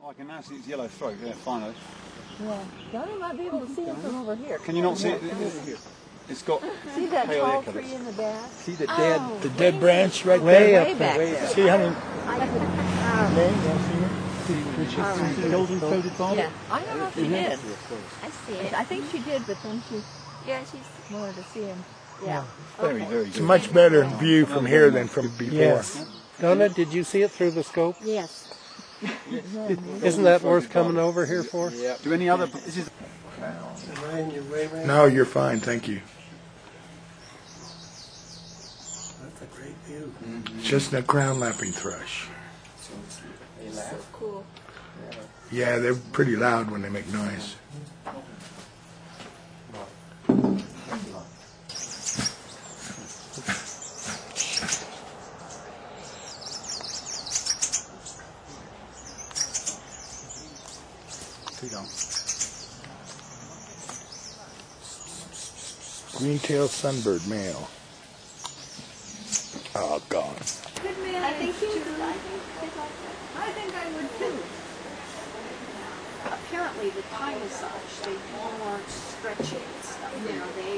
Oh, I can now see its yellow throat, yeah, finally. Yeah, Johnny might be able to see it from over here. Can you not see it? It's got see that pale tall colours. tree in the back? See the dead branch right way there? Way back there. See how many... Yeah, I don't know if she did. I see it. I think she did, but then she wanted to see him. Yeah. Very, very good. It's a much better view from here than from before. Yes. Donna, did you see it through the scope? Yes. Isn't that worth coming over here for? Yeah. Do any other... This is... No, you're fine, thank you. That's a great view. Chestnut-crowned lapping thrush. So cool. Yeah, they're pretty loud when they make noise. Green-tailed sunbird male. Oh, gone. Good man. I think I would too. Apparently the Thai massage, they more stretching and stuff. You know, they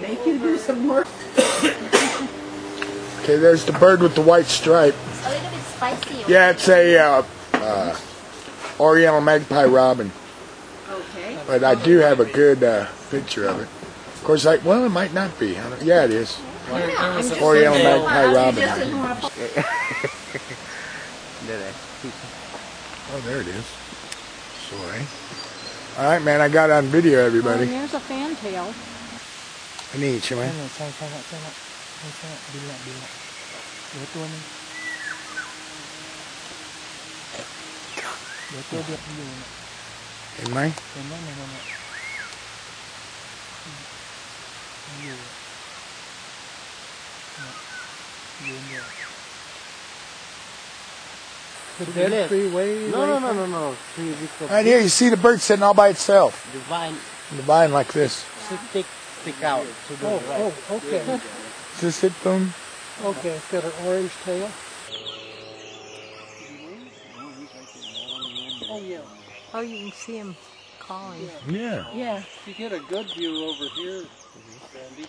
make you do some work. Okay, there's the bird with the white stripe. It's a little bit spicy. Yeah, it's a Oriental Magpie robin. Okay. But I do have a good picture of it. Of course, well, it might not be. Yeah, it is. Oriental Magpie robin. Oh, there it is. Sorry. All right, man, I got it on video, everybody. And there's a fantail. Anh nhìnใช่ไหม ใช่บินละเหลือตัวนึงเหลือตัวเดียวอยู่ เห็นไหม เห็นไหมเนี่ยอยู่ The dead tree way. No. Right here, you see the bird sitting all by itself. The vine. The vine like this. Stick out to the right. Oh, okay. Is this it, Boom? Okay, it's got an orange tail. Oh, yeah. Oh, you can see him calling. Yeah. Yeah. You get a good view over here, Sandy.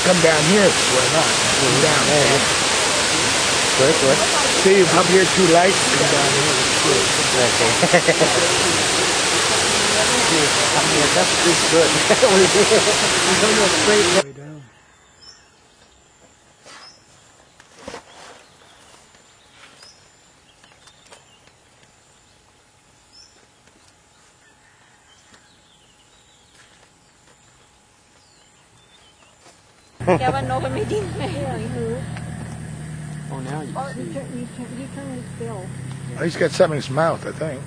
Come down here, why not? Come down there. Where? See, up here too light, come down here. Okay. That's good. We're going to go straight way down. แกว่านกมันไม่ดิ้นไง Oh, now you Oh, see. you turn it still. Oh, he's got something in his mouth, I think.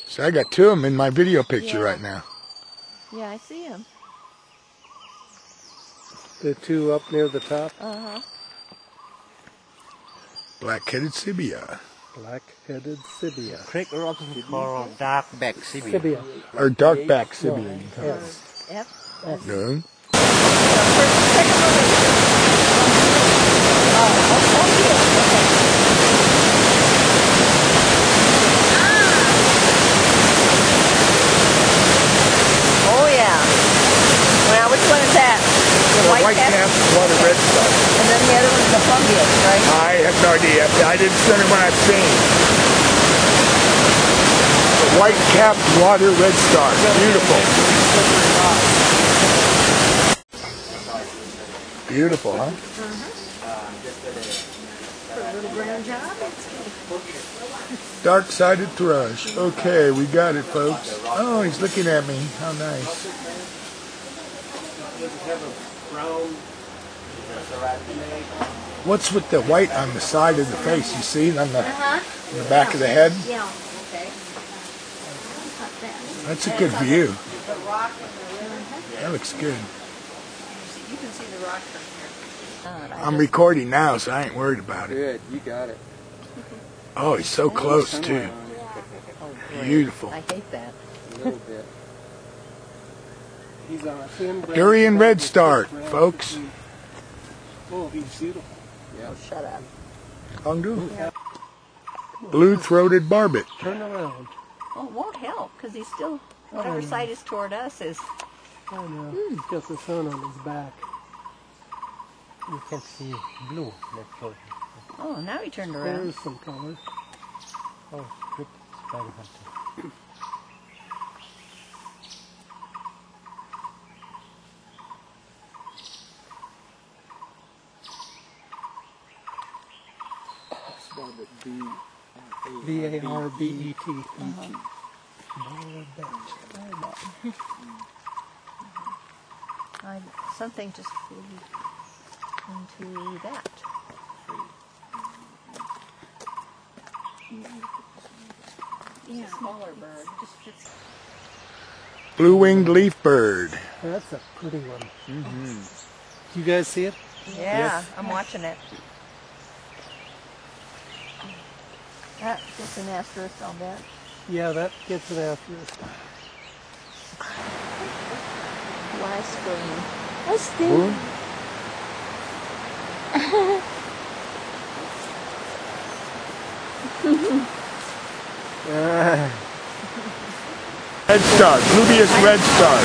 So I got two of them in my video picture right now. Yeah, I see him. The two up near the top. Uh-huh. Black-headed Sibia. Black-headed Sibia. Craig Robinson called dark back Sibia. Sibia. Or dark-back Sibia. You can call it. F. No. Oh yeah. Now which one is that? The White cap, water Redstart. And then the other one's the Plumbeous, right? I have no idea. I didn't send it when I've seen. The white cap, water Redstart. Beautiful. Beautiful, huh? For a little brown job. Dark-sided thrush. Okay, we got it, folks. Oh, he's looking at me. How nice. What's with the white on the side of the face? You see it on the back of the head? Yeah. Okay. That's a good view. That looks good. You can see the rock from here. I'm recording now, so I ain't worried about it. Good, you got it. Oh, he's so close, too. Beautiful. I hate that. A little bit. He's on a thin Duarian Redstart, folks. Oh, he's beautiful. Oh, shut up. Hungdu. Blue-throated Barbet. Turn around. Oh, it won't help because he's still, whatever side is toward us is. Oh no, he's got the sun on his back. You can see blue. Oh, now he turned around. There's some color. Oh, good Spiderhunter. B-A-R-B-E-T. Something just flew into that. Yeah. Smaller bird. Just fits. Blue-winged Leafbird. That's a pretty one. You guys see it? Yeah, Yes. I'm watching it. That gets an asterisk, I'll bet. Yeah, that gets an asterisk. Why scream? I scream. Redstart. Plumbeous Redstart.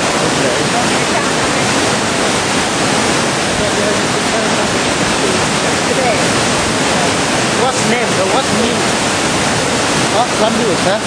What's name? What's name? Oh, Plumbeous, huh?